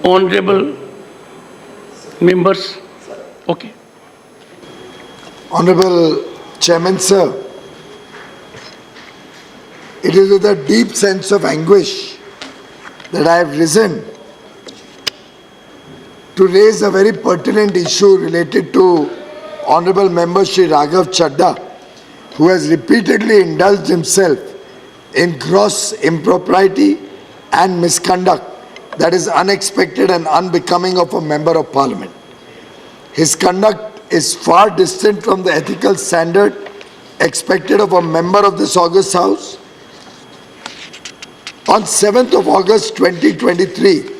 Honorable members. Okay. Honorable Chairman, sir, it is with a deep sense of anguish that I have risen to raise a very pertinent issue related to Honorable Member Shri Raghav Chadda, who has repeatedly indulged himself in gross impropriety and misconduct that is unexpected and unbecoming of a Member of Parliament. His conduct is far distant from the ethical standard expected of a member of this august House. On 7th of August 2023,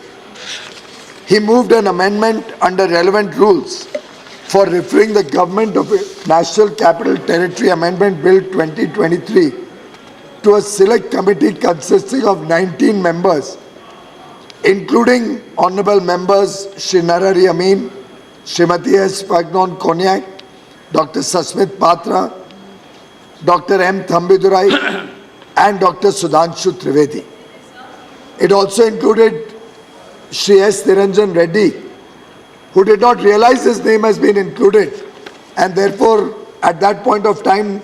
he moved an amendment under relevant rules for referring the Government of National Capital Territory Amendment Bill 2023 to a select committee consisting of 19 members, including Honorable Members Shri Narari Amin, Srimati S. Fagnon Konyak, Dr. Susmit Patra, Dr. M. Thambidurai, and Dr. Sudhanshu Trivedi. It also included Shri S. Niranjan Reddy, who did not realize his name has been included and therefore at that point of time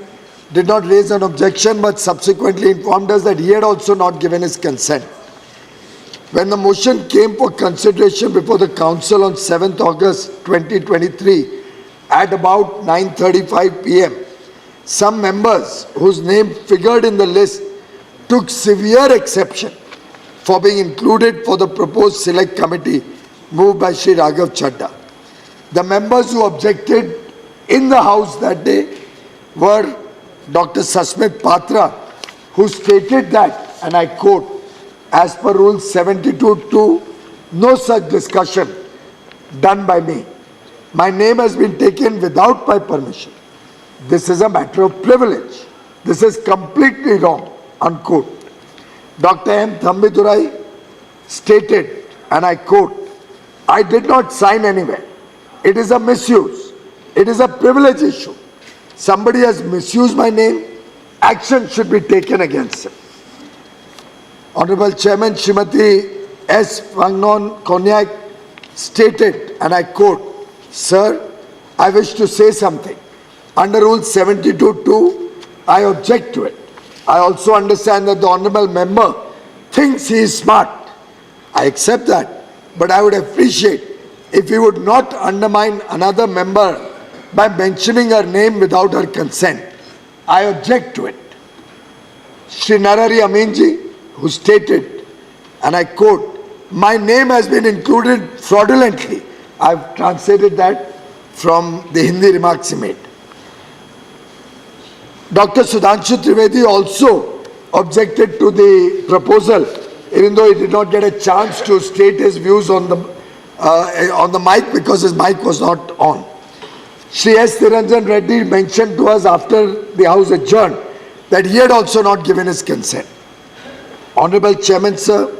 did not raise an objection, but subsequently informed us that he had also not given his consent. When the motion came for consideration before the Council on 7th August 2023 at about 9:35 p.m., some members whose name figured in the list took severe exception for being included for the proposed select committee moved by Shri Raghav Chadda. The members who objected in the House that day were Dr. Susmit Patra, who stated that, and I quote, as per Rule 72(2), no such discussion done by me. My name has been taken without my permission. This is a matter of privilege. This is completely wrong, unquote. Dr. M. Thambidurai stated, and I quote, I did not sign anywhere. It is a misuse. It is a privilege issue. Somebody has misused my name. Action should be taken against him. Honorable Chairman Srimati S. Fagnon Konyak stated, and I quote, Sir, I wish to say something. Under Rule 72(2), I object to it. I also understand that the Honorable Member thinks he is smart. I accept that, but I would appreciate if he would not undermine another member by mentioning her name without her consent. I object to it. Shri Narari Aminji, who stated, and I quote, my name has been included fraudulently. I've translated that from the Hindi remarks he made. Dr. Sudhanshu Trivedi also objected to the proposal, even though he did not get a chance to state his views on the mic because his mic was not on. Shri S. Niranjan Reddy mentioned to us after the House adjourned that he had also not given his consent. Honorable Chairman, sir,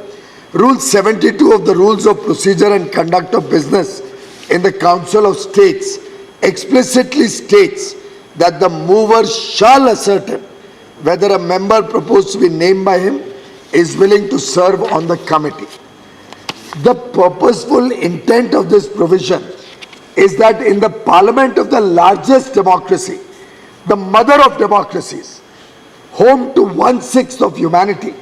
Rule 72 of the Rules of Procedure and Conduct of Business in the Council of States explicitly states that the mover shall ascertain whether a member proposed to be named by him is willing to serve on the committee. The purposeful intent of this provision is that in the parliament of the largest democracy, the mother of democracies, home to 1/6 of humanity,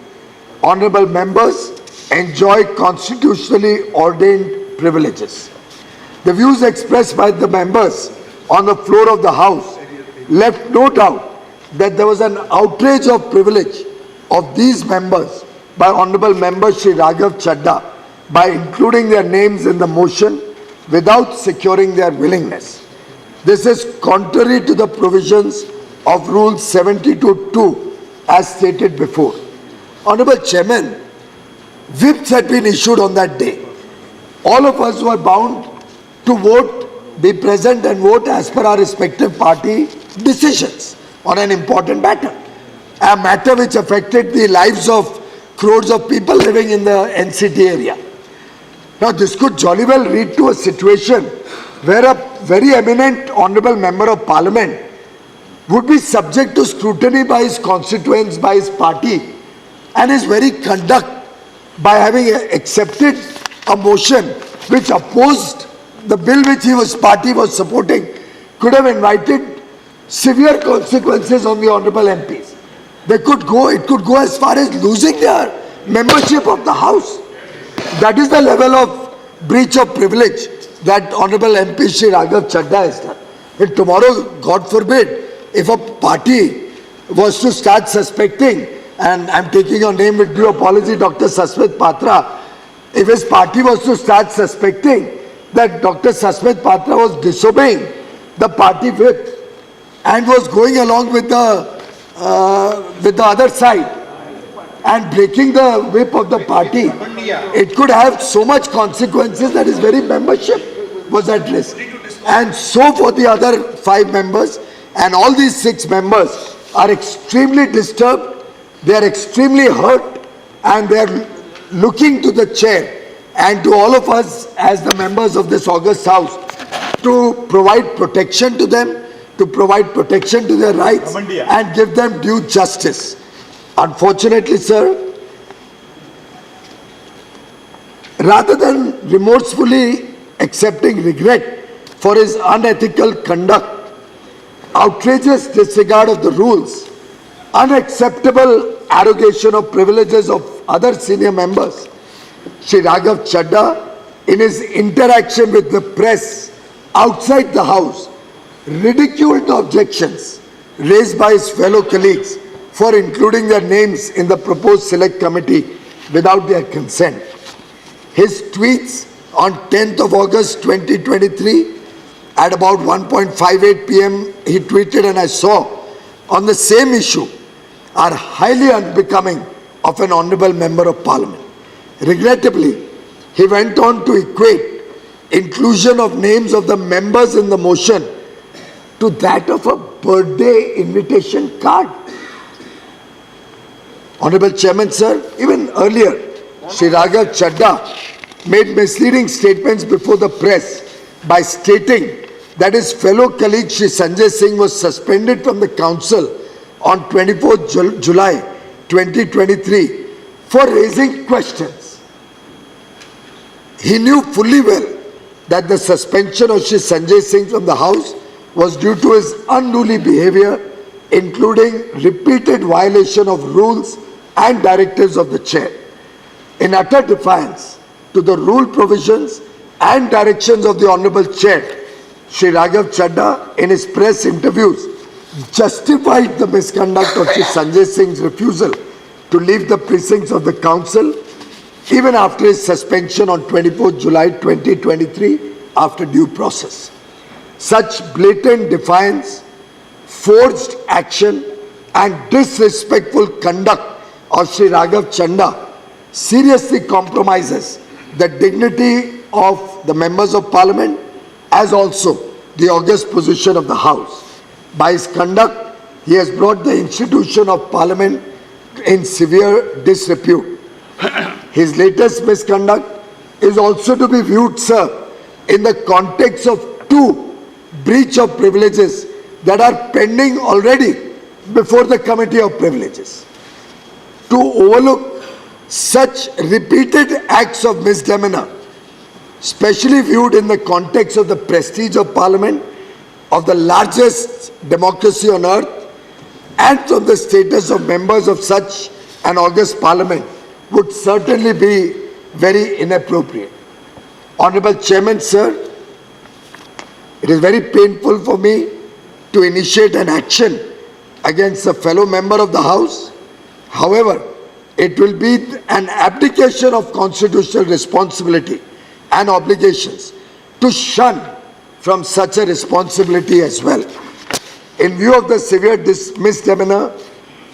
honorable members enjoy constitutionally ordained privileges. The views expressed by the members on the floor of the House left no doubt that there was an outrage of privilege of these members by Honorable Member Shri Raghav Chadda by including their names in the motion without securing their willingness. This is contrary to the provisions of Rule 72(2) as stated before. Honorable Chairman, whips had been issued on that day. All of us were bound to vote, be present and vote as per our respective party decisions on an important matter. A matter which affected the lives of crores of people living in the NCT area. Now this could jolly well lead to a situation where a very eminent honorable member of parliament would be subject to scrutiny by his constituents, by his party, and his very conduct by having accepted a motion which opposed the bill which party was supporting could have invited severe consequences on the honorable MPs. It could go as far as losing their membership of the House. That is the level of breach of privilege that Honorable MP Shri Raghav Chadda has done. And tomorrow, God forbid, if a party was to start suspecting, and I'm taking your name with due apology, Dr. Suspend Patra, if his party was to start suspecting that Dr. Suspend Patra was disobeying the party whip and was going along with the other side and breaking the whip of the party, it could have so much consequences that his very membership was at risk. And so for the other 5 members, and all these 6 members are extremely disturbed, they are extremely hurt, and they are looking to the chair and to all of us as the members of this august House to provide protection to them, to provide protection to their rights and give them due justice. Unfortunately, sir, rather than remorsefully accepting regret for his unethical conduct, outrageous disregard of the rules, unacceptable arrogation of privileges of other senior members, Shri Raghav Chadda, in his interaction with the press outside the House, ridiculed the objections raised by his fellow colleagues for including their names in the proposed select committee without their consent. His tweets on 10th of August 2023 at about 1:58 p.m. he tweeted, and I saw, on the same issue are highly unbecoming of an honorable member of parliament. Regrettably, he went on to equate inclusion of names of the members in the motion to that of a birthday invitation card. Honorable Chairman, sir, even earlier, Shri Raghav Chadda made misleading statements before the press by stating that his fellow colleague Shri Sanjay Singh was suspended from the council on 24th July 2023 for raising questions. He knew fully well that the suspension of Shri Sanjay Singh from the House was due to his unruly behavior, including repeated violation of rules and directives of the chair. In utter defiance to the rule provisions and directions of the Honorable Chair, Shri Raghav Chadda, in his press interviews, justified the misconduct of Shri Sanjay Singh's refusal to leave the precincts of the council even after his suspension on 24th July 2023 after due process. Such blatant defiance, forced action and disrespectful conduct of Shri Raghav Chadda seriously compromises the dignity of the members of parliament as also the august position of the House. By his conduct, he has brought the institution of parliament in severe disrepute. His latest misconduct is also to be viewed, sir, in the context of 2 breach of privileges that are pending already before the Committee of Privileges. To overlook such repeated acts of misdemeanor, especially viewed in the context of the prestige of Parliament, of the largest democracy on earth, and from the status of members of such an august Parliament, would certainly be very inappropriate. Honorable Chairman, sir, it is very painful for me to initiate an action against a fellow member of the House. However, it will be an abdication of constitutional responsibility and obligations to shun from such a responsibility as well. In view of the severe misdemeanor,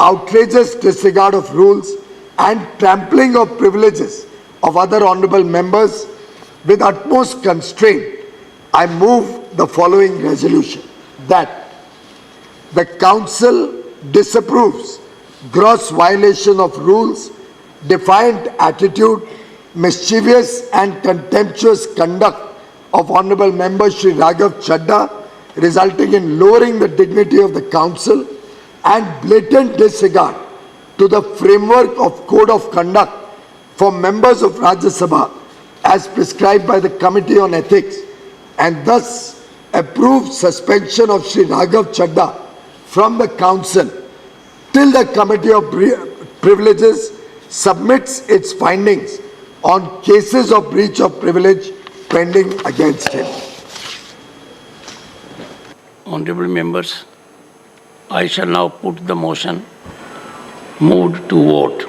outrageous disregard of rules and trampling of privileges of other honorable members, with utmost constraint, I move the following resolution: that the Council disapproves gross violation of rules, defiant attitude, mischievous and contemptuous conduct of Honorable Member Shri Raghav Chadda, resulting in lowering the dignity of the Council and blatant disregard to the framework of Code of Conduct for members of Rajya Sabha as prescribed by the Committee on Ethics and thus approve suspension of Sri Raghav Chadda from the Council till the Committee of Privileges submits its findings on cases of breach of privilege pending against him. Honorable members, I shall now put the motion moved to vote.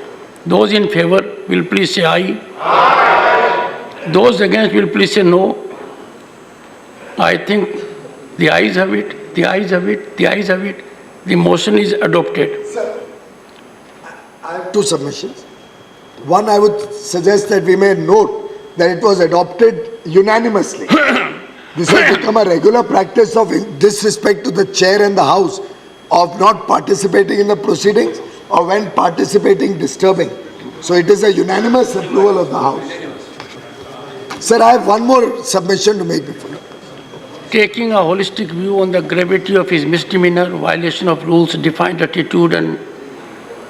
Those in favor will please say aye. Aye. Those against will please say no. I think the ayes have it, the ayes have it, the ayes have it. The motion is adopted. Sir, I have two submissions. One, I would suggest that we may note that it was adopted unanimously. This has become a regular practice of disrespect to the chair and the house of not participating in the proceedings or when participating disturbing. So it is a unanimous approval of the house. Sir, I have one more submission to make before you. Taking a holistic view on the gravity of his misdemeanor, violation of rules, defined attitude and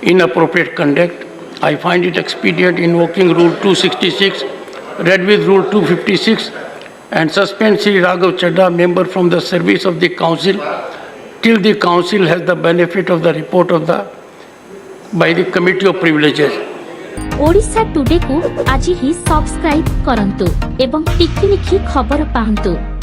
inappropriate conduct, I find it expedient invoking Rule 266, read with Rule 256, and suspend Sri Raghav Chadda, member from the service of the Council, till the Council has the benefit of the report of by the Committee of Privileges. Odisha today को आज ही subscribe करंतु एवं टिकी निखि खबर पाहंतु।